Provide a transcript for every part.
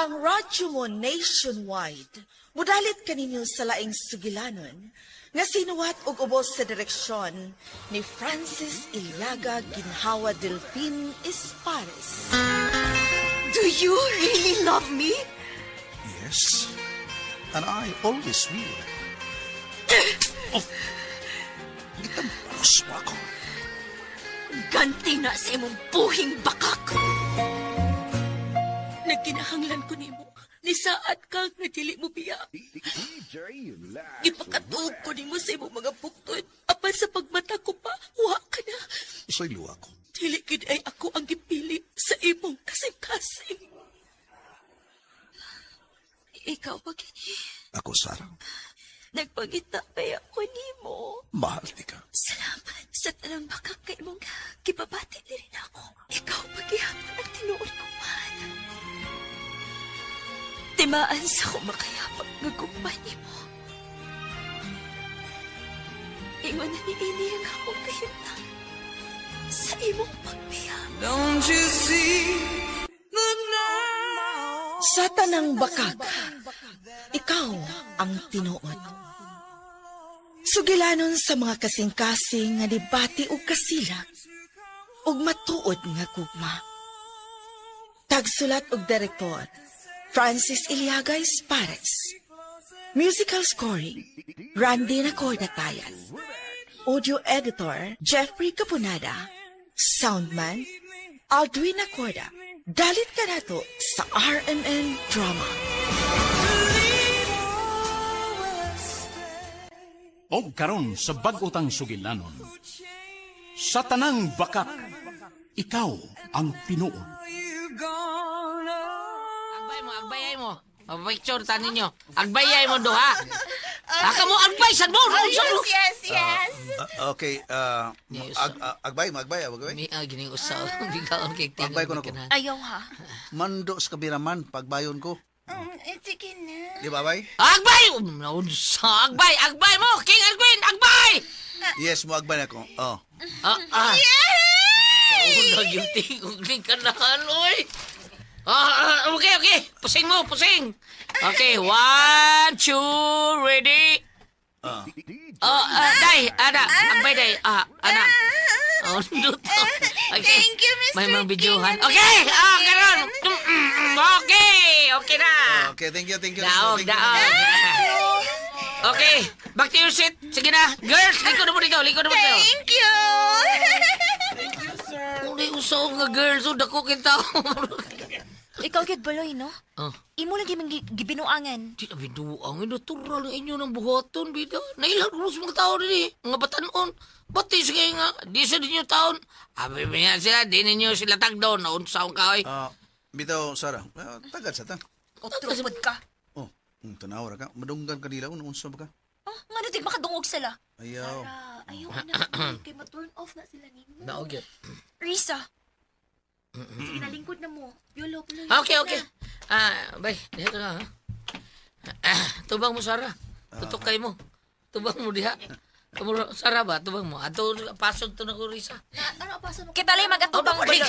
ang radyo mo nationwide, mudalit kaninyo sa laing sugilanon, nga sinuwat og ubos sa direksyon ni Francis Iliaga Ginhawa Delfin Espares. Do you really love me? Yes, and I always will. Oh, gitampalos mo ako. Ganti na sa imong buhing bakak. Nagkinahanglan ko nimo. Nisaad ka nga dili mo biya. Ipakatuog ko nimo sa imong mga buktod. Apan sa pagmata ko pa, wa ka na. Soy luwa ko. Dili gid ay ako ang gipili sa imong kasing-kasing. Ikaw ba gini? Ako, Sarah. Nagpangita pa ako nimo. Mahal di ka. Salamat sa tanang bakak kay mong kipabati na rin ako. Ikaw paghihapon ang tinuod ko, mahal. Timaan sa kumakayapag nga gugmay mo. Ingon na ni Ini ang akong kahintang sa imong pagpiyam. Don't you see the Sa tanang bakag, ikaw ang tinuod. Sugilanon sa mga kasing-kasing nga debate o kasilag, ug matuod nga gugma. Tagsulat og direktor, Francis Iliaga Espares. Musical scoring, Randy Nacordatayan. Audio editor, Jeffrey Caponada. Soundman, Aldwin Nacorda. Dalit ka na to sa RMN Drama. O karon sa bag-utang sugilanon, sa tanang bakak, ikaw ang tinuod. Agbayay mo. Picture ta ninyo. Agbayay mo duha. Aka mo agbay sad mo. Yes. Okay, agbay. Mi gini usaw bigaon kay tingog. Agbay ko na ko. Ayaw ha. Mando sa kabiraman, pagbayon ko. Sige na. Di ba, bay? Agbay! Unsa agbay mo. King Alvin, agbay! Yes, mo agbay na ko. Oh. Yay! Una yung tingog ni kanahan, oy. Okay. Pusing mo. Okay, 1, 2, ready. Day, ada. Agbay, day. Ana. Nduto. Okay. Thank you, Mr. May mga videohan. Okay, karon. Okay na. Okay, thank you. Daog. Okay, back to your seat. Sige na. Girls, likod mo dito. Thank you. Uli usaw nga girls. Dako kita. Ikaw gid baloy, no? Oh. Imo lagi mang gibinuangan. Di na binuang. Natural ang inyo ng buhaton, bida. Nailang rules mga tao rin eh. Mga batanon. Bati sige nga. Di sa ninyo taon. Abi ba yan sila. Di ninyo sila tagdown. Naunsaw ka eh. Bitaw, Sarah. Tagad sa ta. Otrupod ka. Oh, tanawara ka. Madunggan ka nila. Unsa ba ka? Nga natin makadungog sila. Ayaw. Ayaw na. Kaya ma-turn off na sila ninyo. Naog yun. Risa. Sige na, lingkod na mo. Yolo. Okay. Bay, dito na ha. Tubang mo, Sarah. Tutukay mo. Tubang mo diha. Sarah ba? Tubang mo. Ato, pasok to na ko, Risa. Ano pasok? Kita lang mag-atubang, Boloy.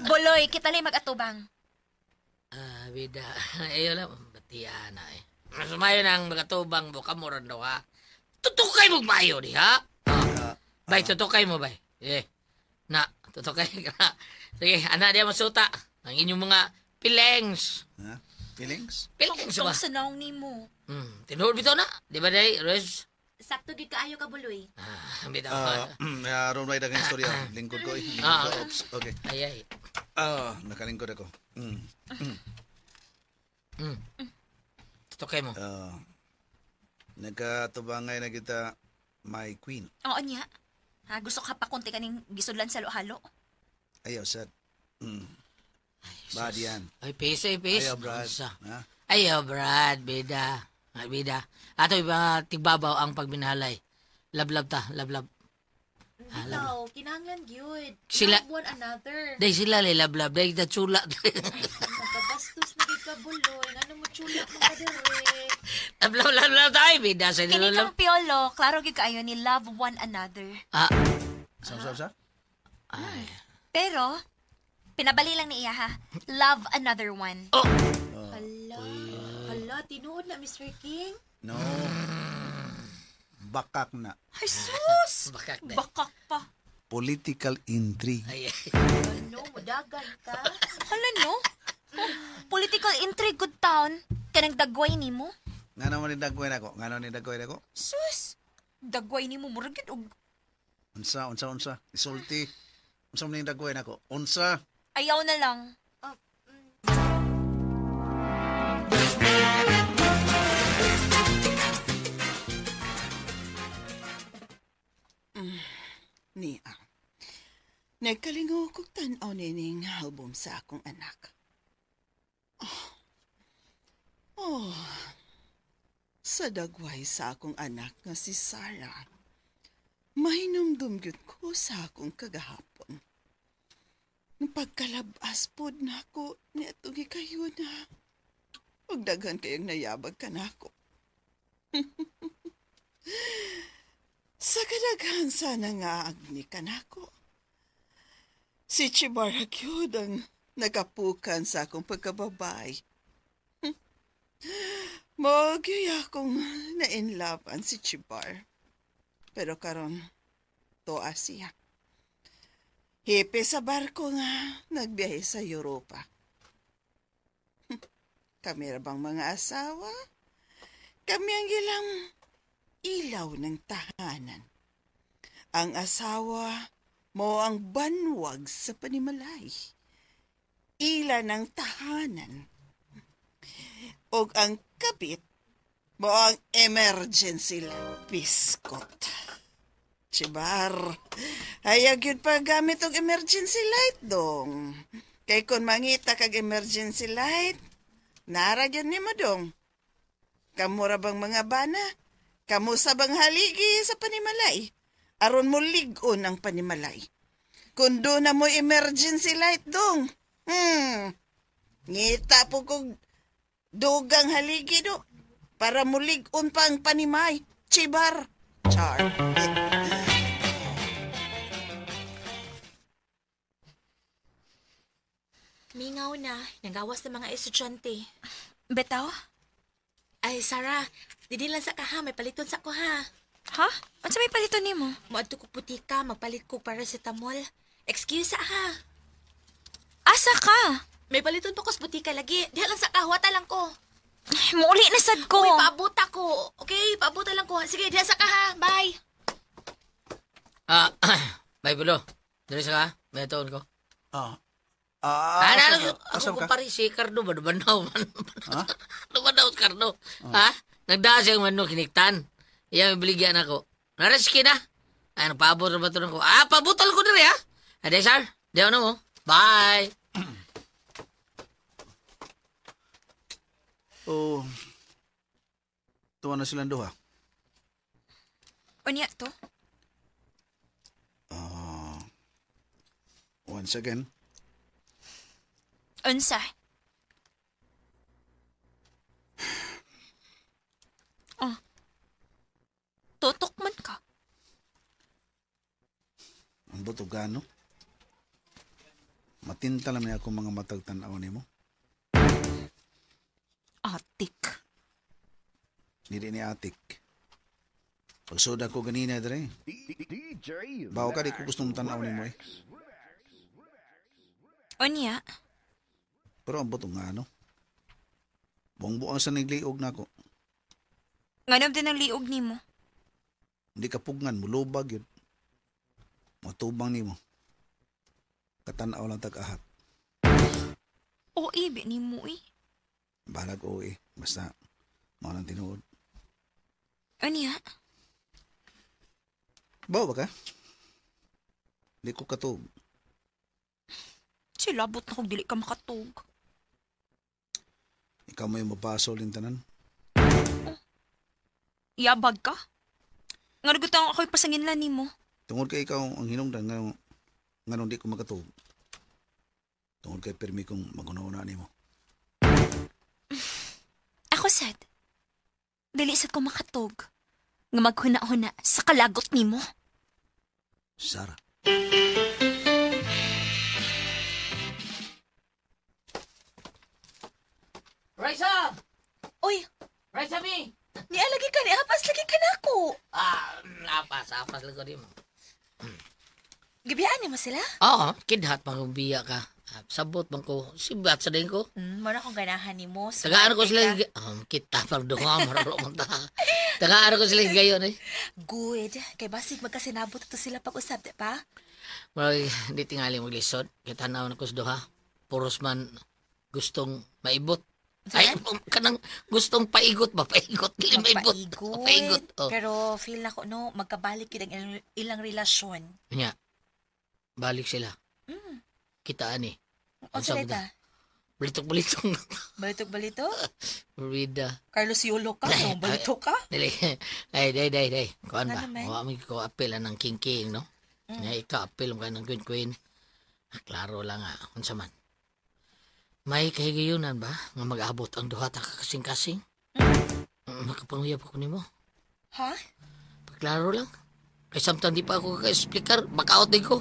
Boloy, kita lang mag-atubang. Bida. Ayaw lang. Batiya na eh. Masumayo na ang mag-atubang mo. Kamuran daw ha. Tutukay mo mayo di ha. Bay, tutukay mo, bay. Tutukay ka. Sige, anak dia masuta. Ang inyong mga pilengs. Ha? Feelings? Pilengs ba? Sa naong ni mo. Tinuod bito na. Di ba day, Rez? Sakto di kaayo ka, Boloy. Bito. Aron may dagang istorya. Lingkod ko eh. Oops. Okay. Ay. Nakalingkod ako. Tutukay mo. Nagkatubangay na kita, my queen. Oo niya. Gusto ka pa kunti kaning gisudlan sa halo. Ayaw, sad. Bad yan. Ay, peace. Ayaw, Brad. Ha? Ayaw, Brad. Bida. Ato iba tigbabaw ang pagminhalay. Love ta. Love. Ikaw, kinahanglan gyud. Sila- Love one another. Day sila love. Day na chula. Nagkabastos na gid ka, Boloy. Ngano mo chula mo ka dire? Love tayo. Bida sa Kini nilo. kang piolo, klaro gid kaayo ni love one another. Sa? Ay. Pero Pinabali lang ni iya ha. Love another one. Hala. Hala, tinuod na, Mr. King. No. Bakak na. Ay, sus! Bakak na. Bakak pa. Political intrigue. Ay, Ano, mudagan ka? Hala, no? Political intrigue, good town. Kanang dagway ni mo. Nga naman ni dagway na ko. Nga naman ni dagway na ko. Sus! Dagway ni mo, muragid og Unsa. Isulti. Unsa man ni dagway na ko. Unsa. ayaw na lang. Nia. Nagkalingaw kong tanaw nining album sa akong anak. Sa dagway sa akong anak nga si Sarah, mahinumdum gyud ko sa akong kagahapon. Nung pagkalabas pod na ako, niatugi kayo na. Huwag daghan kayong nayabag ka na ako. Sa kadaghan sana nga agni ka na ako. Si Chibara gyud ang nagapukan sa akong pagkababay. Magyuya akong na-inlaban si Chibar. Pero karon toa siya. Hipe sa barko nga nagbiyahe sa Europa. Kami ra bang mga asawa? Kami ang ilang ilaw ng tahanan. Ang asawa mo ang banwag sa panimalay. Ila ng tahanan. O ang kabit mo ang emergency biskot. Chibar, hayag yun pa gamit og emergency light dong. Kay kung mangita kag emergency light, nara yun ni mo dong. Kamura bang mga bana? Kamu sa bang haligi sa panimalay? Aron mo ligon ang panimalay. Kung doon na mo emergency light dong. Ngita po kong dugang haligi do. Para mo ligon pa ang panimay. Chibar. Char. Mingaw na, nagawas ng mga estudyante. Betaw? Ay, Sarah, didi lang sa ka ha, may paliton sa ko ha. Ha? Ano may palito ni mo? Muadto ko putika, magpalit ko paracetamol. Excuse ha. Asa ka? May paliton pa ko sa butika lagi. Diha lang sa kahwata lang ko. Ay, mauli na sad ko. Uy, paabuta ko. Okay, paabuta lang ko. Sige, diha sa ka ha. Bye. Bye, Bulo. Dali sa ka, may taon ko. Asam Ako ka? pari si Cardo, badubanaw man. Ha? Lumanaw si Cardo. Ha? Nagdaan siyang manok, kiniktan. Iya, may biligyan ako. Naraski na. Ay, nagpaabot na ba ito ko? Pabutal ko na rin, ha? Ade, sir. Diyaw na mo. Bye. Tuwa na silang duha. Unya to? Once again. Unsa? Tutok man ka. Ang buto gano? Matinta lang niya ako mga matag tanaw ni mo. Atik. Hindi ni atik. Pagsoda ko ganina dre. Bawa ka di ko gusto mong tanaw ni mo eh. Unya? Pero ang buto nga ano? Buong-buong sa nagliog na ako. Nganam din ang liog ni mo. Hindi ka pugngan mo, lubag yun. Matubang ni mo. Katanaw lang tag-ahat. O ibi ni mo eh. Balag o eh. Basta, mga nang tinuod. Unya? Bawa ba ka? Hindi ko katog. Silabot na kung dili ka makatog. Ikaw mo yung mapasol yung tanan. Iyabag ka? Nga nagutang ako'y pasangin lang ni mo. Tungod kay ikaw ang hinungdan nga nung di ko makatog. Tungod kay permi kong magunauna ni mo. Ako sad. Dili sad ko makatog. Nga maghuna-huna sa kalagot ni mo. Sarah. Raisa! Uy, Raisa, mi! niya lagi ka, niapas lagi ka na ako. Apas lang ko din mo. Gibiyaan niyo mo sila? Oo, kidhat pang biya ka. Sabot bang ko, sibat sa din ko. Muna akong ganahan ni mo. Tagaan ko sila, kita pang doon nga, maralo mong ta. Tagaan ko sila gayon eh. Good. Kay basig magkasinabot ito sila pag-usap, di pa? Marag, hindi tingali maglisod. Kita na ako sa duha. Puros man gustong maibot. Ay, kanang gustong paigot ba? Paigot, dili maibot. Paigot. Oh. Pero feel na ko, no, magkabalik yun ang ilang relasyon. Nya, balik sila. Kitaan eh. O sa ka? Balitok-balitong. Balitok-balito? Rida. Carlos Yolo ka? No? Balito ka? Dali. Day. Kuan ba? Ano naman? Huwag ko apel ng king-king, no? Nga ika-apel mo ka ng queen-queen. Klaro lang unsa man. May kahigayunan ba nga mag-abot ang duha ta kasing-kasing? Makapanguyab ako nimo. Ha? Klaro lang. Kay samtang di pa ako ka-explicar, baka-out din ko.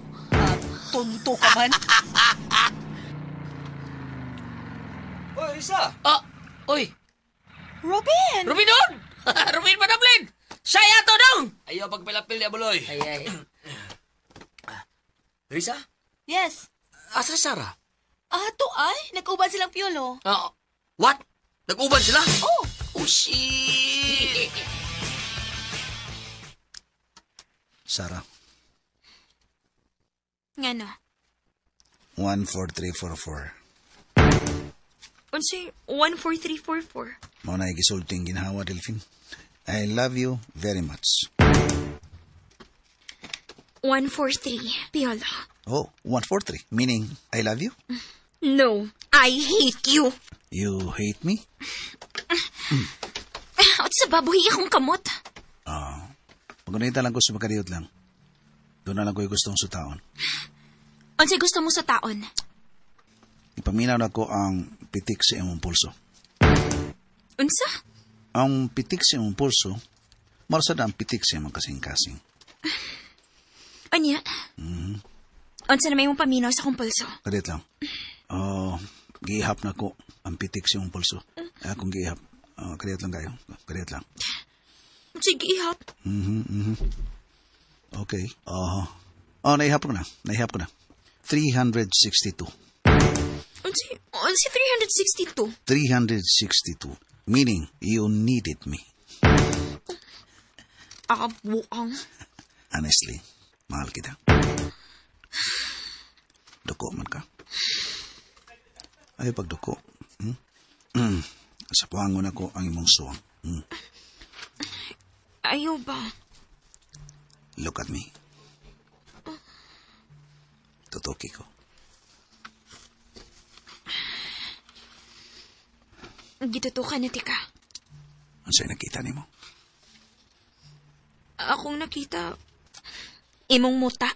Tonto ka man. Oy, Risa! Oy! Robin! Robin doon! Robin Madablin! Saya to dong! Ayaw pagpilapil niya, Buloy. Ay. Risa? Yes. Asa Sarah? To ay, nag-uban silang piolo. What? Nag-uban sila? Oh! Oh, shit! Sarah, Nga no? 14344. Unsay 14344? Mao na gisulting ginhawa, Delphine. I love you very much. 143, piolo. Oh, 143, meaning I love you? No, I hate you. You hate me? At sa baboy akong kamot. Magunita lang ko sa makariot lang. Doon na lang ko yung gustong sutaon. Unsay gusto mo sa taon? Ipaminaw na ko ang pitik sa imong pulso. Unsa? Ang pitik sa imong pulso, marasad ang pitik sa imong kasing-kasing. Anya? Unsa na may mong paminaw sa kong pulso? Kadit lang. Gihap na ko ang pitik sa imong pulso. Akong gihap. Kadit lang kayo. Kadit lang. Sige, ihap. Okay. Naihap ko na. 362. Unsi 362? 362. Meaning, you needed me. Buang. Honestly, mahal kita. Duko man ka. Ay, pagduko. Sa puangon ako ang imong suwang. Ayaw ba? Look at me. Tutuki ko. Gitutukan na tika. Ano sa'yo nakita ni mo? Akong nakita. Imong muta.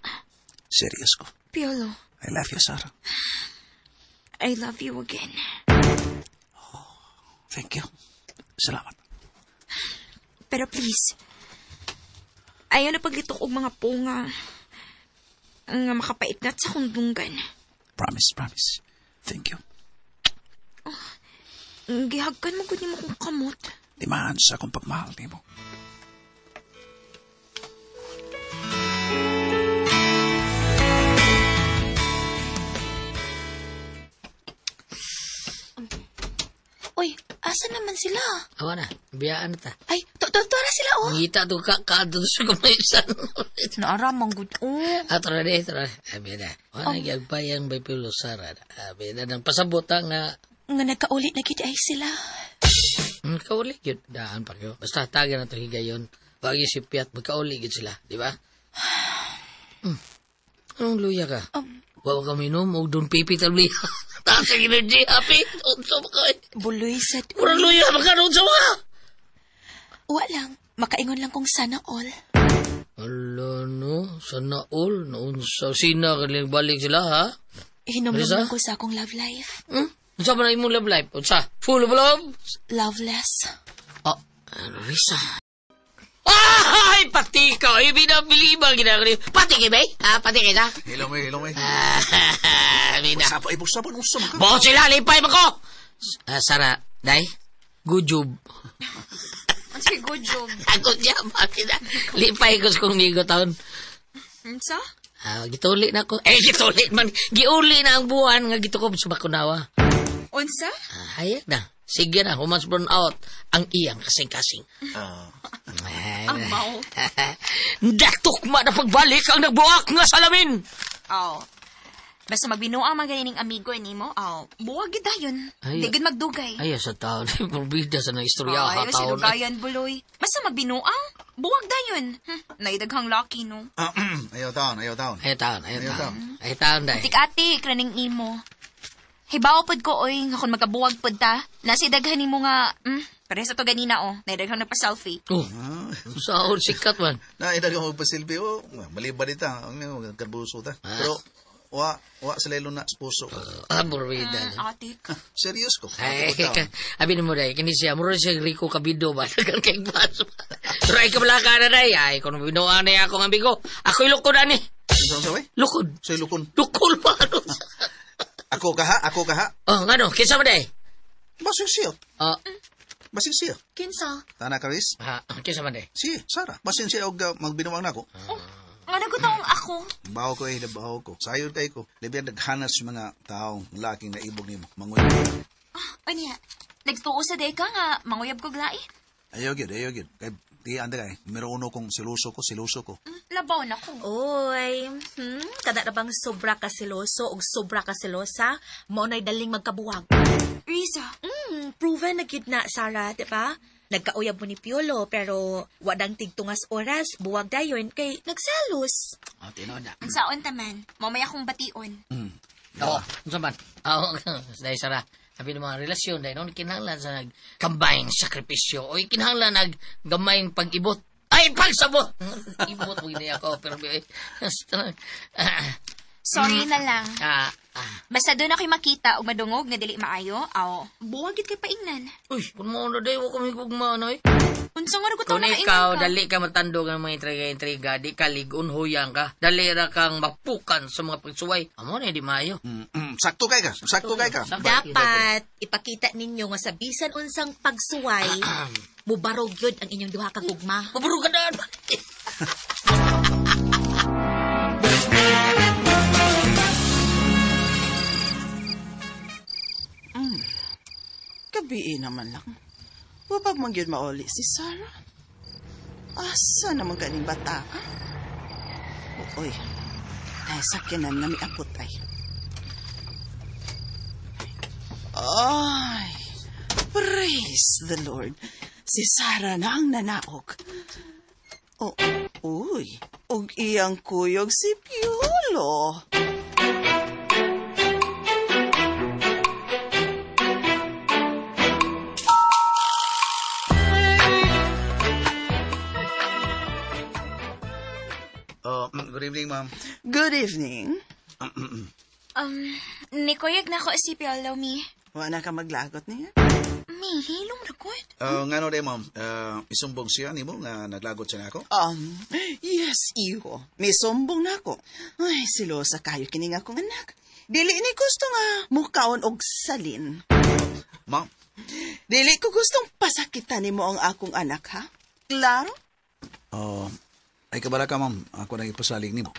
Serious ko. Piolo, I love you, Sarah. I love you again. Thank you. Salamat. Pero please, ayaw na paglitok og mga punga nga makapaitnat sa kundunggan. Promise. Thank you. Gihagkan mo gud nimo kong kamot. Di maan sa akong pagmahal ni mo. Uy, asa naman sila? Awa na, biyaan na ta. Ay, tuwara sila, oh. Ngita to ka sa kumaysan. Naaramang gud, oh. Tara de. Abi na. Wala nagyagbayang by Pilo Sara. Abi na, nang pasabot nga. Nga nagkaulit na kita ay sila. Kaulig yun. Daan pa kayo. Basta taga na ito higayon. Wag yung sipiat, magkaulig yun sila. Di ba? Anong luya ka? Huwag ka minom, huwag doon pipi tabli. Taas ang energy, happy. Unsa ba ka? Buloy sa... Murang luya, magkanoon sa mga. Lang. Makaingon lang kung sana all. Ala no, sana all. Naunsa, sina kanilang balik sila, ha? Hinomdom ko sa akong love life. Unsa ba na imong love life? Unsa? Full of love? Loveless. Risa. Ay, pati ka. Ay, binabilibang ginagawa. Pati kay bay? Pati kay na? Hello, may. Bina. Sapa, ibuksa pa nung sumaka. Bukod sila, lipay mo ko! Sara, Day, good job. Ang sige, good job. Ako niya, bakit na? Lipay ko sa kong migo taon. Unsa? Gituli na ko. Gituli man. Giuli na ang buwan nga gito ko sa bakunawa. Unsa? Hayag na. Sige na, humans burn out ang iyang kasing-kasing. Ang mau. Datukma na pagbalik ang nagbuak nga salamin. Oh. Basta magbinuang mga ganining amigo nimo, buwag gid dayon. Di gid magdugay. Ay, sa taon. Porbida sa nang istorya Ay, taon. sinugayan, buloy. Basta magbinuang, buwag dayon. Naidaghang lucky, no? Ayaw taon. Ay, taon, day. Tik-ati, kraning imo. Hibaw pod ko, oy, nga kung magkabuwag pod ta. Nasa idaghan nimo nga, pareha sa to ganina, naidaghang na pa-selfie. Sahod sikat man. Naidag mo pasilbi, maliba dita. Ang karbuso ta. Pero, wa sila na sa puso. Porbida. Atik. Serious ko. Ay, abi mo day, kini siya, muro siya Rico Cabido ba? Nagan kay baso. Try ka pala ka na day, ay, kung binuha na ako ng amigo, ako'y lukod ani. Saan sa way? Lukod. Sa'y lukon. Lukol pa, ano? Ako kaha. Oh, ngano, kinsa mo day? Basing siya. Basing siya. Kinsa? Tana Karis? Kinsa mo day? Si, Sara. Basing siya og magbinuwang na ako. Nga nagutaong ako. Baho ko baho ko. Sayod kay ko. Libyan naghanas mga taong laking na ibog nimo. Manguy. Anya, nagtuo sa day ka nga, manguyab ko glai. Ayaw gyud. Kay di anda kay. Numero 1 kong siluso ko. Labaw na ko. Oy, kada na bang sobra ka siloso o sobra ka silosa, mo na'y daling magkabuwag. Risa. Proven na gid na, Sarah, di ba? Nagkauyab mo ni Piolo, pero wadang tigtungas oras, buwag dayon, kay nagsalos. Tinoda. Ang saon taman, mamaya kong bation. Oo, unsa man? Dahil Sara, sabi ng mga relasyon, dahil noon kinahanglan sa nag-combine sakripisyo, o kinahanglan nag-gamayng pag-ibot. Ay, pagsabot! Ibot mo gini ako, pero Sorry na lang. Ah. Basta doon ako'y makita o madungog nga dili maayo, buwag gid kay paingnan. Uy, kung mo na dayo, kami kugmano eh. Unsa nga ko Kung ikaw, dali ka matandog ng mga intriga-intriga, di ka ligon, huyang ka, dali ra kang mapukan sa mga pagsuway. Amo na, di maayo. Sakto kay ka. Dapat ipakita ninyo nga sa bisan unsang pagsuway, mubarog yun ang inyong duha ka gugma. Mabarog ka na! Gabi naman lang. Wapag mangyod mauli si Sarah. Asa naman ganing bata ka? Uy, ay sakyanan na may apot ay. Ay, praise the Lord. Si Sarah na ang nanaog. Uy, og iyang kuyog si Piolo. Good evening, ma'am. Good evening. Nikuyog na ko si Piolo, mi. Wala ka maglagot niya? Mi, hilong lakot. Ngano day, ma'am? Isumbong siya nimo nga naglagot siya nako? Yes, iho. May sumbong na ako. Ay, silosa kayo kining akong anak. Dili ni gusto nga mukaon og salin. Ma'am? Dili ko gustong pasakitan nimo ang akong anak, ha? Klaro? Ay kabala ka, ma'am. Ako nang ipasalig nimo.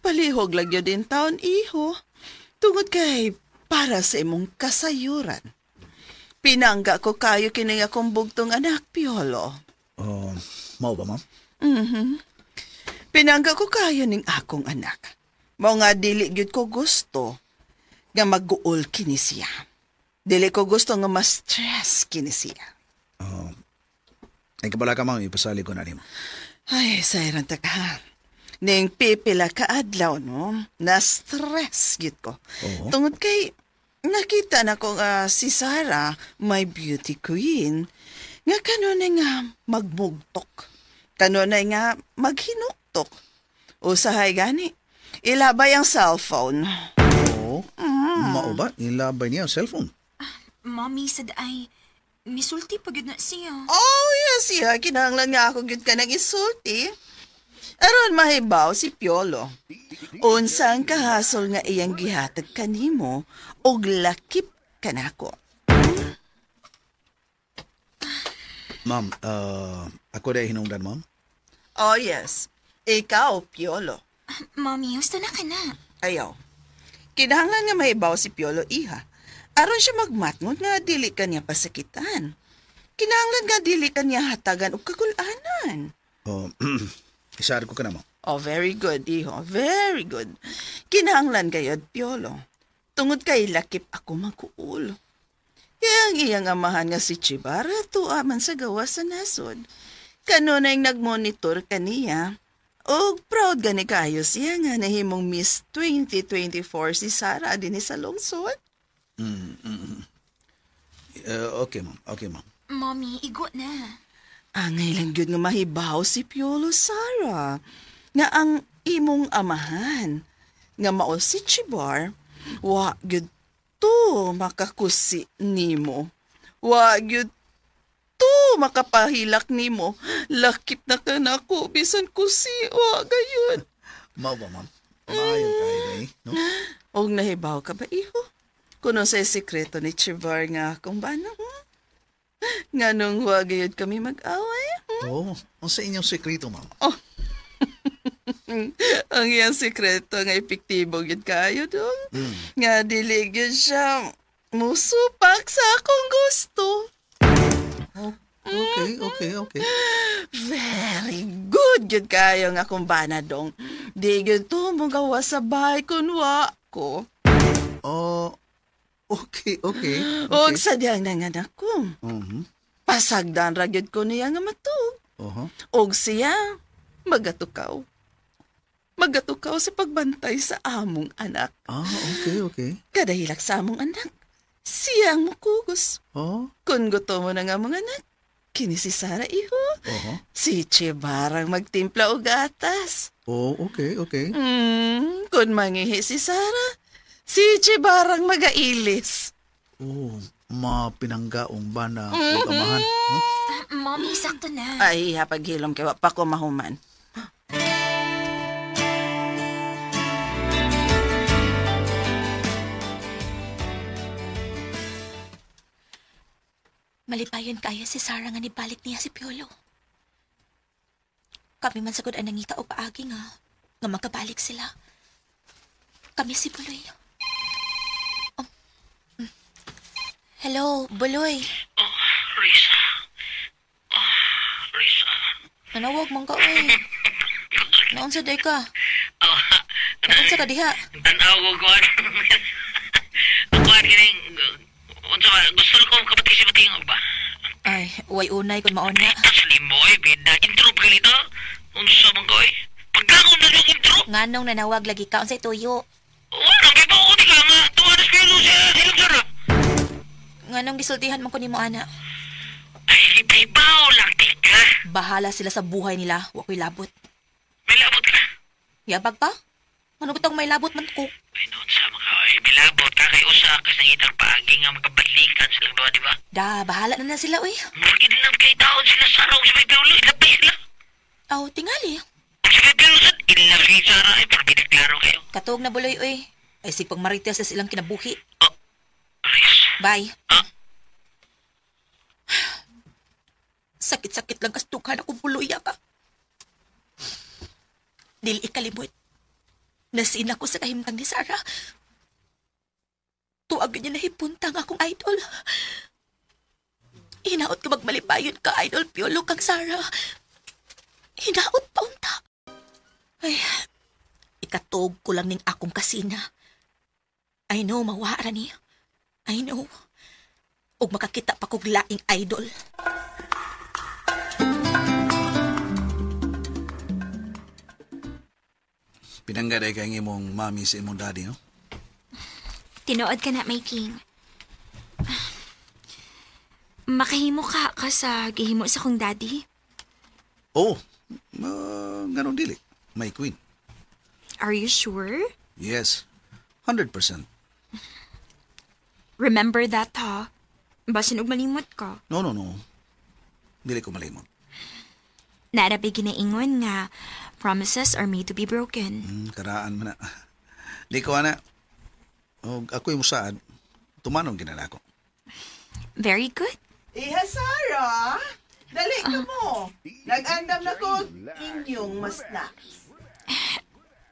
Palihog lang yun din taon, iho. Tungod kay para sa imong kasayuran. Pinangga ko kayo kining akong bugtong anak, Piolo. Mao ba, ma'am? Pinangga ko kayo ning akong anak. Mao nga dili gyud ko gusto nga mag-uol kini siya. Dili ko gusto nga ma-stress kini siya. Ay kabala ka, ma'am. Ipasalig ko na nimo. Ay, sayran ta ka. Ning pipila ka adlaw, no? Na-stress gyud ko. Tungod kay nakita na ko nga si Sarah, my beauty queen, nga kanunay nga magmugtok. Kanunay nga maghinuktok. Usahay gani, ilabay ang cellphone. Mao ba? Ilabay niya ang cellphone. Mommy said ay misulti pag yun na siya. Yes, siya. Kinahanglan nga ako gyud ka nang isulti. Aron mahibaw si Piolo. Unsang kahasol nga iyang gihatag kanimo og lakip kanako. Ma'am, ako na hinungdan, ma'am. Oh, yes. Ikaw, Piolo. Mommy, gusto na ka na. Ayaw. Kinahanglan nga mahibaw si Piolo, iha. Aron siya magmatngon nga dili ka niya pasakitan. Kinahanglan nga dili ka niya hatagan o kagulanan. Oh, isarad ko ka na, ma'am. Oh, very good, iho. Very good. Kinahanglan kayod, Piolo. Tungod kay lakip ako magkuul. Kaya ang iyang amahan nga si Chibara tuaman sa gawa sa nasod. Kanunay nagmonitor kaniya. O proud gani kayo siya nga nahimong Miss 2024 si Sarah din sa lungsod. Okay, ma'am. Okay, ma'am. Mommy, igo na. Angay lang yun nga mahibaw si Piolo Sarah. Nga ang imong amahan. Nga mao si Chibar. Wa gyud to makakusi nimo. Wa gyud to makapahilak nimo. Lakip na ka na ko bisan kusi. Wa gayon. Mao ba, ma'am? Maayon tayo na eh, no? Og nahibaw ka ba, iho? Kuno sa sikreto ni Chibar nga kung bano, nga nung wagayod kami mag-away. Oo, ang sa inyong sekreto, ma'am. Ang iyang sikreto nga epektibo yun kayo dong. Nga dili yun siya musupak sa akong gusto. Okay. Very good yun kayo nga kung bana dong. Di yun to magawa sa bahay kunwa ko. Oh, okay. Og sadyang nanganak ko. Mhm. Pasagdan ragyod ko niya nga matug. Og siya magatukaw. Magatukaw sa pagbantay sa among anak. Okay. Kada hilak sa among anak, siya ang mukugos. Oh, Kung gusto mo na nga mga anak, kini si Sarah iho. Si Chibarang magtimpla og gatas. oh, okay. Kung mangihi si Sarah, si Chibarang magailis. Oh, mapinanggaong bana o amahan. Huh? Mommy, sakto na. Ay, hapaghilom kay wa pa ko mahuman. Malipayon kaya si Sarah nga nibalik niya si Piolo. Kami man sagod ang nangita o paagi nga magkabalik sila. Kami si Buloy. Oh. Hello, Buloy. Oh, Risa. Risa. Nanawag mong ka, oy. Naunsa day ka? Oh, Naunsa ka diha? tanaw ko kuhan. Kuhan kining, gusto ko kapatisi-patingo ba? Ay, way unay kung maon nga. Tasli mo bida. Intro pa ganito. Unsa man ko Pagkakon na yung intro. Nganong nanawag lagi ka unsay tuyo? Wala, kaya pa ako ka nga. Tuwanas kayo sa silang sarap. Nganong gisultihan man ko nimo ana? Ay, ibaw lang, tika. Bahala sila sa buhay nila, wa ko'y labot. May labot ka. Yabag pa? Ano bitong may labot man ko? Ay, noon sa mga bilabot ka kay usa kas nang itang paagi nga magkabalikan silang duwa, di ba? Da, bahala na sila, uy. Murag din lang kay taon sila sarong sa may piulo. Ilapay sila. Aw, tingali. Sa may piulo sa ilap si Sarah. Ay, para binaklaro kayo. Katog na buloy, uy. Ay, sigpang marites sa silang kinabuhi. Oh, Riz. Bye. Ah? Sakit-sakit lang kastukan ako buluya ka. Dili ikalimot. Nasin ako sa kahimtang ni Sarah. Tuwag niya nahipuntang akong idol. Hinaot ka magmalipayon ka, idol Piolo kang Sarah. Hinaot pa unta. Ay, ikatog ko lang ning akong kasina. I know, mawara ni. I know. Og makakita pa kog laing idol. Pinanggaday ka ng imong mami sa imong daddy, no? Tinuod ka na, my king. Makahimo ka sa gihimo sa kong daddy? Oh, ganun dili. My queen. Are you sure? Yes, 100%. Remember that, ha? Basin og malimot ka. No. Dili ko malimot. Narabi ginaingon nga, promises are made to be broken. Karaan mo na. Di ko na. O ako'y musaad. Tumanong ginala ko. Very good. Iha, Sarah! Dali ka mo. Nag-andam na ko inyong mas snacks.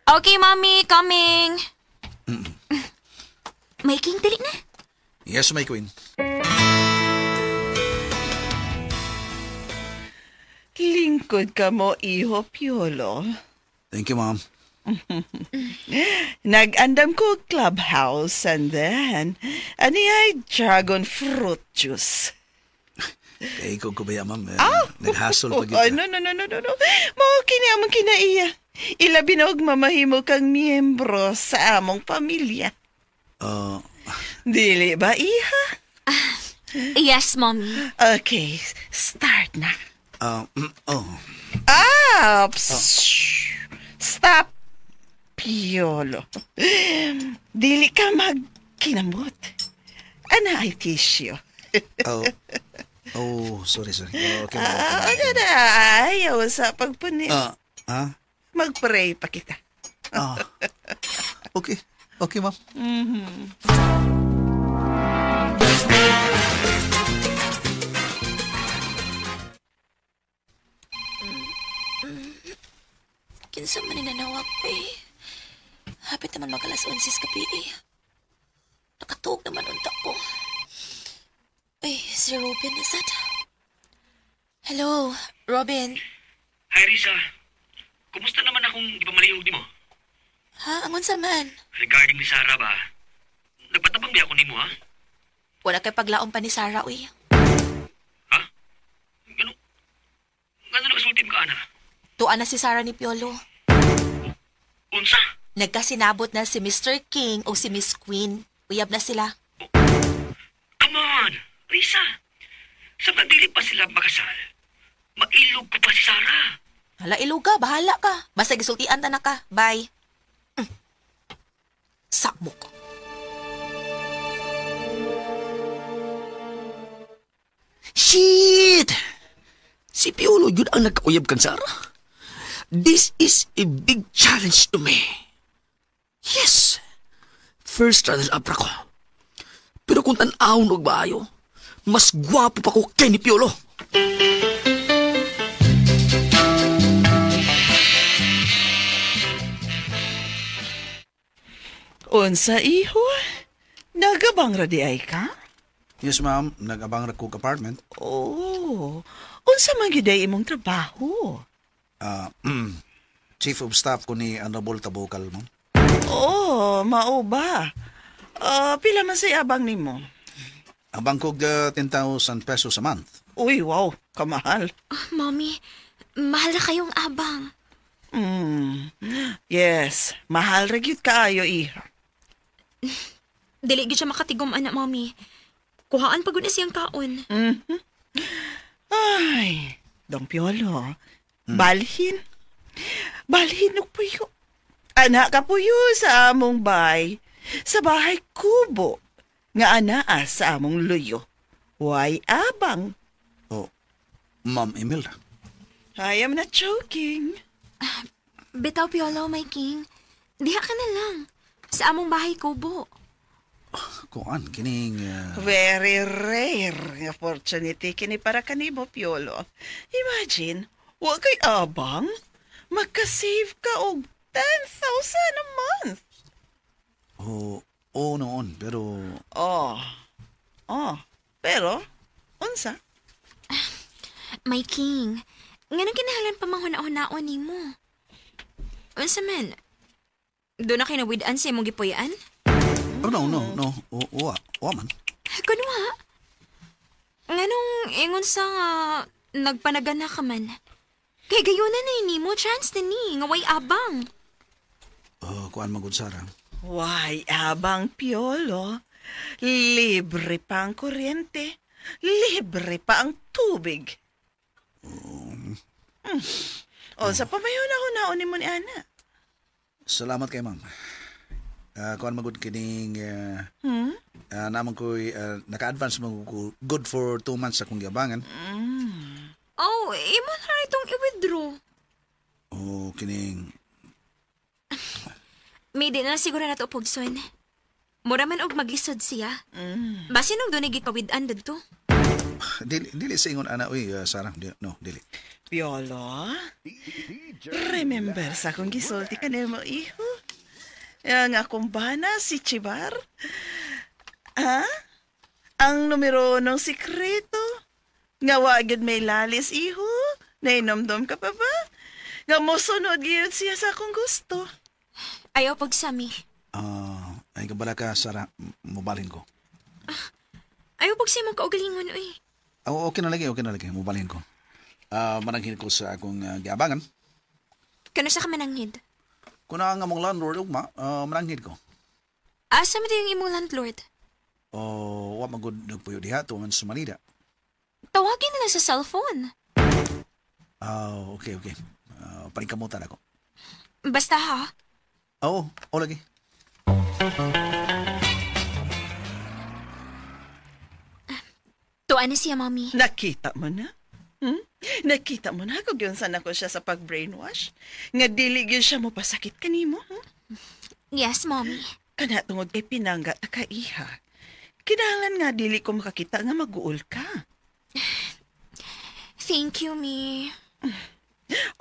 Okay, Mommy. Coming. May king, dali na. Yes, my queen. Lingkod ka mo, iho, Piolo. Thank you, ma'am. Nag-andam ko clubhouse and then, ani ay dragon fruit juice. Kaya ikaw ko ba yan, ma'am? Nag-hustle pa Oh, kita. no. Mao kini among kinaiya. Ilabi na og mamahimo kang miyembro sa among pamilya. Dili ba, iha? Yes, Mommy. Okay, start na. Stop, Piolo. Dili ka magkinamot. Ana ay tissue. Sorry. Okay, Ano na, ayaw sa pagpunin. Mag-pray pa kita. Okay, ma'am. Kinsa man ninanawag pa eh. Hapit naman magalas 11 kapi eh. Nakatuog naman unta ko. Ay, si Robin is that? Hello, Robin. Hi, Risa. Kumusta naman akong ipamalihog ni mo? Ha? Angon sa man? Regarding ni Sarah ba? Nagpatabang di ako ni mo, ha? Wala kay paglaom pa ni Sarah, uy. Ha? Gano'n nakasultim ka, ana? Tuan na si Sarah ni Piolo. Unsa? Nagkasinabot na si Mr. King o si Miss Queen. Uyab na sila. Come on, Risa. Sa kadili pa sila makasal, mailog ko pa si Sarah. Hala, iluga. Bahala ka. Basta gisultian ta na ka. Bye. Sakmo ko. Shit! Si Piolo yun ang nagkauyab kang Sarah. This is a big challenge to me. Yes! First runner-up ako. Pero kung tan-awon og baayo, mas gwapo pa ko kay ni Piolo. Unsa, iho? Nagabang radi ay ka? Yes, ma'am. Nag-abang ra kog apartment. Unsa man giday imong trabaho? Chief of Staff ko ni Honorable Tabokal, ma'am. Mao ba? Pila man say abang nimo? Abang kog 10,000 pesos a month. Uy, wow, kamahal. Mommy, mahal na kayong abang. Yes, mahal ra gyud kaayo, iha. Dili gyud siya makatigom, anak, Mommy. Kuhaan pagod na siyang kaon. Ay, Dong Piolo, balhin. Balhin og puyo. Anak ka puyo sa among bay. Sa bahay kubo. Nga anaa sa among luyo. Why abang? Ma'am Imelda. I am not joking. Bitaw, Piolo, my king. Diha ka na lang. Sa among bahay kubo. Kuan, kining... Very rare nga opportunity kini para kanimo, Piolo. Imagine, wa kay abang, magka-save ka og 10,000 a month. Noon, pero... Pero, unsa? My king, nga kinahanglan pa manghuna-hunaon ni mo. Unsa man? Doon na kayo nawid-an sa imong gipuyan? No. Wa man. Kunwa? Nga nung ingon sa nga nagpanagana ka man. Kay gayunan na ini mo chance na ni, nga way abang. Kuan magud Sarah. Why abang, Piolo? Libre pa ang kuryente. Libre pa ang tubig. Sa pamayon ako naon mo ni Ana. Salamat kay ma'am. Kuan magud kining... naman ko naka-advance mo ko good for 2 months akong giabangan. Imo na itong i-withdraw. Kining... May di na siguro na ito pugson. Mura man og maglisod siya. Basin og doon gikawid-an dito. Dili sa ingon ana uy, Sarah. No, dili. Piolo, remember sa akong gisulti ka mo, iho? Yang akong bana, si Chibar? Ha? Ang numero ng sikreto? Nga wagid may lalis, iho? Nainomdom ka pa ba? Nga mosunod gyud siya sa akong gusto. Ayaw pagsami. Ay kabala ka, Sarah. Mubalhin ko. Ayaw pagsami mong kaugalingon, uy. Okay na lagi. Mubalhin ko. Mananghin ko sa akong giabangan. Kano sa ka mananghid? Kung na nga mong landlord, ugma, mananghin ko. Asa mo yung imong landlord? Wa magud nagpuyo diha tuman sa Manila. Tawagin nila sa cellphone. Okay. Panikamutan ako. Basta ha? Oo, lagi. Tuan na siya, Mommy. Nakita mo na? Nakita mo na kung yun sana ko siya sa pag-brainwash? Nga dili gyud siya mo pasakit kanimo? Yes, Mommy. Kana tungod kay pinangga ta ka iha. Kinahanglan nga dili ko makakita nga mag-uol ka. Thank you, Mi.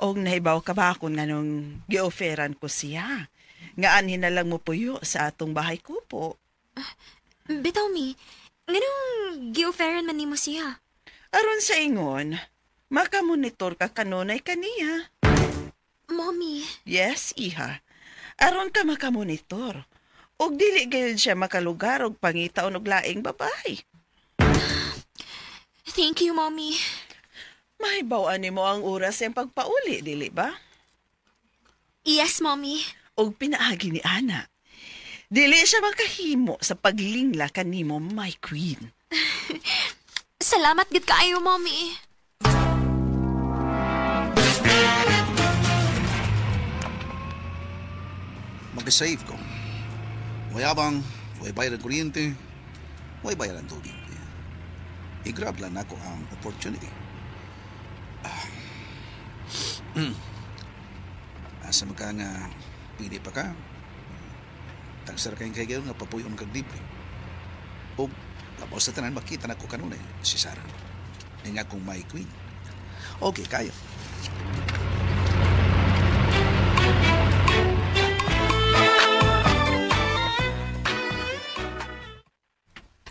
Og nahibaw ka ba akong nga nung gi-offeran ko siya? Nga anhin na lang mo puyo sa atong bahay kupo. Bitaw, Mi. Nganong gi-offeran man nimo siya? Aron sa ingon, makamonitor ka kanunay kaniya. Mommy. Yes, iha. Aron ka makamonitor. Og dili gayud siya makalugar og pangitaon og laing babae. Thank you, Mommy. Mahibaw-an nimo ang oras ang pagpauli, dili ba? Yes, Mommy. Og pinaagi ni Ana. Dili siya makahimo sa paglingla kanimo, my queen. Salamat gid kaayo, Mommy. Mag-save ko. May abang, may bayad ang kuryente, may bayad ang tubig. I-grab lang ako ang opportunity. Asa mo ka nga pili pa ka? Tagsar kayong kagayon nga papuyon kag libre. O labaw sa tanan, makita na ko kanunay si Sarah. Nga kong my queen. Okay, kayo.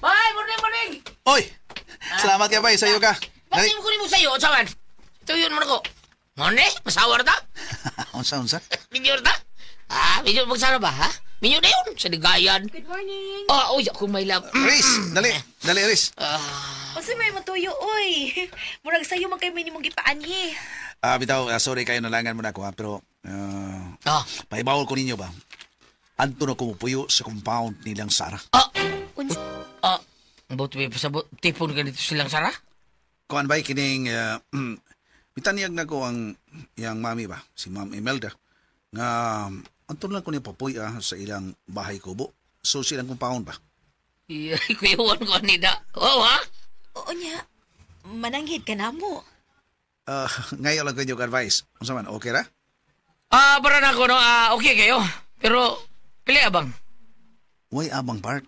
Bye! Morning! Oy! Salamat ka pa, sa'yo ka. Pati mo kunin mo sa'yo, sawan. Ito yun mo na ko. Mone, masawar ta? Unsa? Minyor ta? Minyor magsara ba, ha? Minyor na yun, sa ligayan. Good morning. Uy, ako may love. Riz, dali, Riz. Kasi may matuyo, oy. Murag sa'yo man kayo may nimong gipaanhi. Bitaw, sorry kayo, nalangan mo na ako, ha? Pero, paibawal ko ninyo ba? Anto na kumupuyo sa compound nilang Sarah. Buti pa sa tipon ka dito silang Sarah? Kuan ba'y kining, mitanyag na ko ang yang mami ba, si Ma'am Imelda, nga anto lang ko niya papuya sa ilang bahay kubo. So silang compound ba? Kuyawan ko nida. Oo, ha? Oo niya, mananghid ka na mo. Ngayon lang ko yung advice. Unsa man, okay ra? Para na ako, no? Okay kayo. Pero, pili abang. Way abang part.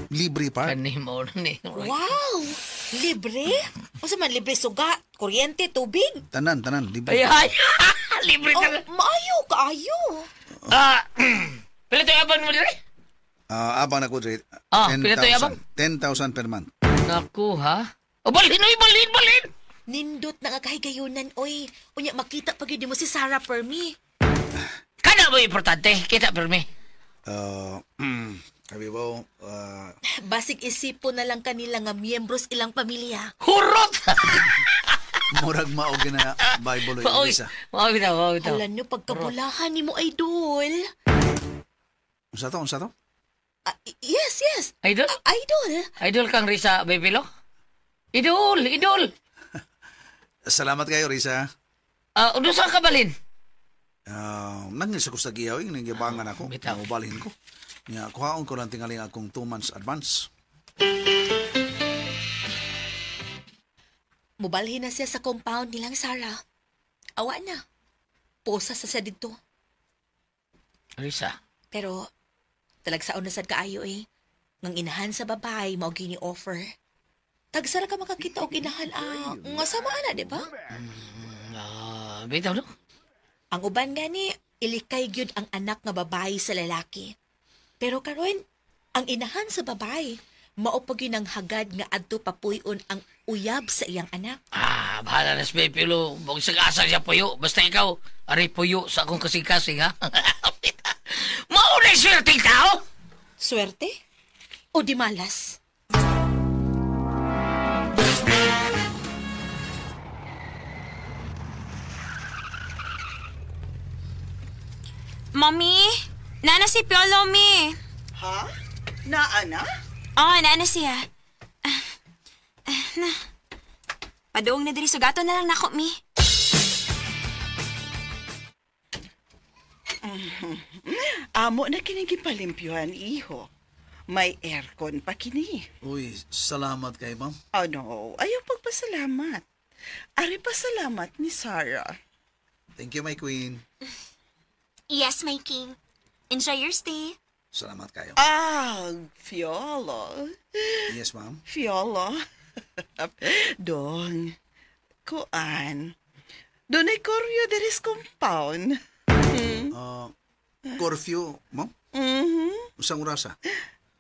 Libre part. Kanimo ni. Wow! Libre? O sa man, libre suga, kuryente, tubig. Tanan, libre. Ay, libre Oh, ka. maayo, kaayo. Pili to abang mo dire? Abang na ko dre. pila to abang? 10,000 per month. Naku, ha? Balhin! Nindot na nga kahigayunan, oy. Unya, makita pag yun mo si Sarah Permi. Kana ba importante? Kita permi. Sabi ba, Basig isipo na lang kanila nga miyembros ilang pamilya. Hurot! murag maog na Bible o Elisa. Mao bitaw. Alam nyo, pagkabulahan ni mo, idol. Unsa to? Yes. Idol? Idol. Idol kang Risa, Bebelo? Idol! Salamat kayo, Risa. Uno saan ka balhin? Nangin sa kusta giyaw, yung nangyabangan ako. Bitaw. Naubalhin ko. Nga, kuhaon ko lang tingaling akong 2 months advance. Mubalhin na siya sa compound nilang Sarah. Awa na. Posa sa siya dito. Risa. Pero, talagsaon na sad kaayo eh. Ngang inahan sa babae, mao gini offer. tagsara ka makakita og inahan nga sama ana, di ba? Bitaw no? Ang uban gani, ilikay gyud ang anak nga babae sa lalaki. Pero karon, ang inahan sa babae, mao pa gyud ang hagad nga adto papuy-on ang uyab sa iyang anak. Bahala na si Pipilo. Huwag sa siya puyo. Basta ikaw, aray puyo sa akong kasing-kasing, ha? Mauna yung swerte tao! Swerte? O di malas? Mommy, nana si Piolo, mi. Ha? Naa na? Oh, nana siya. Paduong na diri sugato na lang nako, mi. Amo na kinigipalimpyuhan, iho. May aircon pa kini. Uy, salamat kay ma'am. Oh no, ayaw pagpasalamat. Ari pasalamat ni Sarah. Thank you, my queen. Yes, my king. Enjoy your stay. Salamat kayo. Fiolo. Yes, ma'am. Fiolo. Dong, kuan. Doon ay koryo deris compound. Curfew, ma'am? Usang orasa?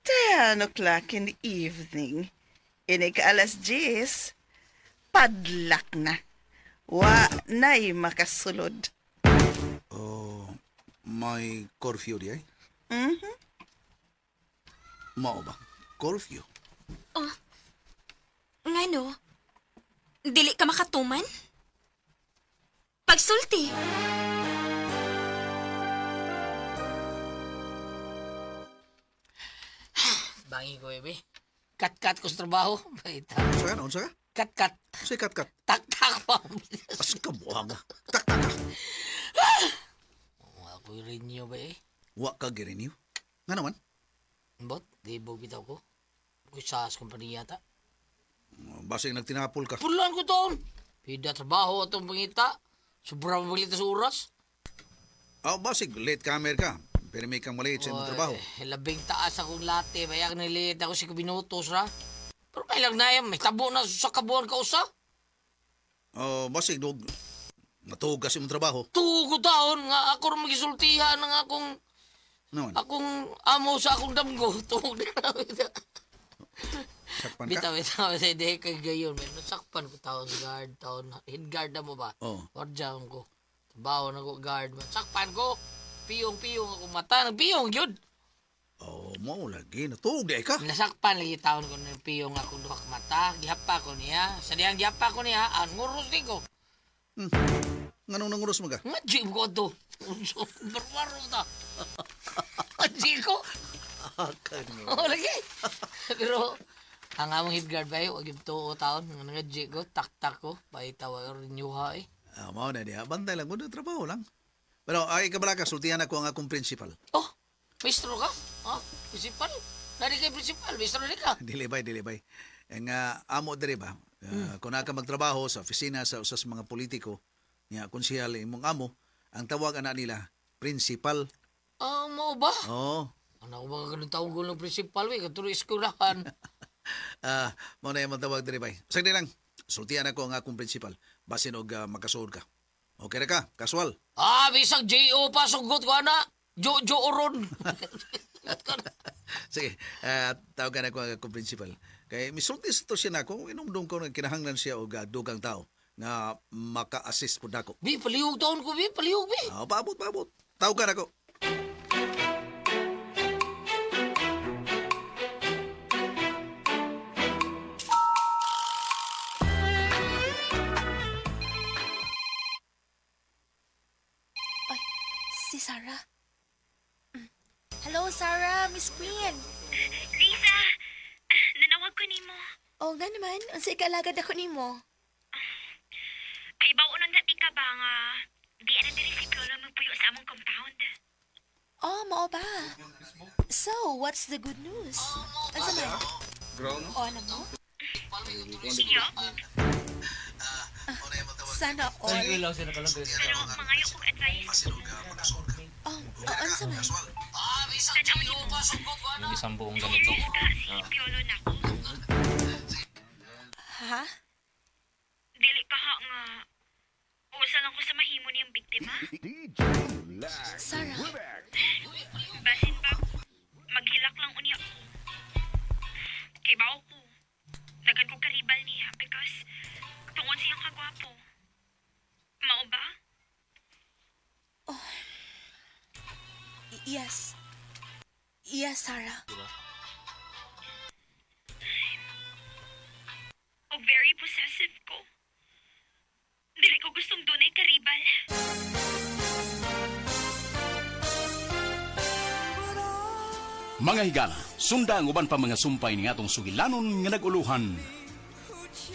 10 o'clock in the evening. Ini ka alas 10. Padlak na. Wa na'y makasulod. May curfew di ay? Mao ba? Curfew? Ngano? Dili ka makatuman? Pagsulti. Bangi ko, bebe. Kat-kat ko sa trabaho. Baita. Unsa ka? Unsa ka? Kat-kat. Say kat-kat. Tak-tak pa. As ka buhang. Tak-tak ka. Ako rin niyo ba eh? Wa ka girenew. Nga naman? Bot, di ba bitaw ko? Ako sa kumpanya yata. Basig nagtinapol ka. Pulan ko taon. Pida trabaho atong pangita. Sobrang mabalita sa oras. Basig, late kamer ka. Pero may kang maliit sa imong trabaho. Labing taas akong late. Bayag na late ako si kubinutos ra. Pero may lang na yan. May tabo na sa kabuhan ka usa. Basig, natuog ka sa imong trabaho. Tugo taon nga ako rin magisultihan ng akong Naman? akong amo sa akong damgo. Tuog na. Sakpan ka? Bitaw, hindi kay gayon. May nasakpan ko taon sa guard. Head guard na mo ba? Oo. Wardyan ko. Trabaho na ko guard. Sakpan ko. Piyong-piyong ako mata. Nagpiyong yun. Mao lagi. Natuog di ay ka. Nasakpan lagi taon ko ng piyong ako duha ka mata. Gihapa ko niya. Sa diyang gihapa ko niya, ang nguros ni ko. Nganong nanguros mo ka? Nga jim ko ito. Barbaro ta. Jim ko. Lagi. Pero, ang among head guard ba yun, wag yung tuo taon. Nga jim ko, tak-tak ko. Paitawa rin niyo eh. Mao na diha. Bantay lang ko. Trabaho lang. Pero ay kabala ka, sultihan ako ang akong principal. Oh, maestro ka? Principal? Dari kay principal, maestro rin ka. Dilibay. Ang amo diri ba? Kung naka magtrabaho sa opisina sa usas mga politiko, niya konsehal imong amo, ang tawag ana nila, principal. Mo ba? Oo. Ano ba ganun taong gulong principal, we? Katuro eskulahan. Mao na yung tawag diri ba? Sagdi lang, sultihan ako ang akong principal. Basin og makasuod ka. Okay na ka, kasual. Bisang J.O. pa, sugot ko ana. Jo oron. Sige, tawagan ako ang akong principal. Kaya misulti to siya na ako, inumdum ko na kinahanglan siya og dugang tao nga maka-assist po nako. Bi, palihog taon ko, bi. Palihog, bi. Paabot. Tawagan ako. Si Sarah. Hello, Sarah, Miss Queen. Lisa, nanawag ko nimo. Nga naman, unsay kalagad ako nimo. Ay, bawon na di ka ba nga di ana diri si Piolo magpuyo sa among compound. Mao ba? So, what's the good news? Ano man? Ano mo? Siyo? Sana all. Pero mangayo kong advice. Ano man? Tanaw niyo pa. Yung isang buong ganito. Serious ka si Piolo na ko. Ha? Dili ka ha nga. Usa lang ko sa mahimo niyang biktima. Sarah, Basin ba, maghilak lang unya ko. Kay bao ko, daghan ko karibal niya because tungod siyang kagwapo. Mao ba? yes. Yes, Sarah. O very possessive ko. Dili ko gustong dunay karibal. Mga higala, sunda ang uban pa mga sumpay ni atong sugilanon nga naguluhan.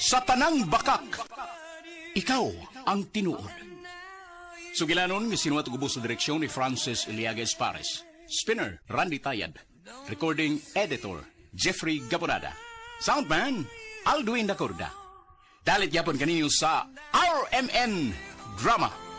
Sa tanang bakak, ikaw ang tinuod. Sugilanon nga sinuwat ug ubos sa direksyon ni Francis Iliaga Espares. Spinner, Randy Tayad. Recording editor, Jeffrey Gaponada. Soundman, Alduin Dacorda. Dalit yapon kaninyo sa RMN Drama.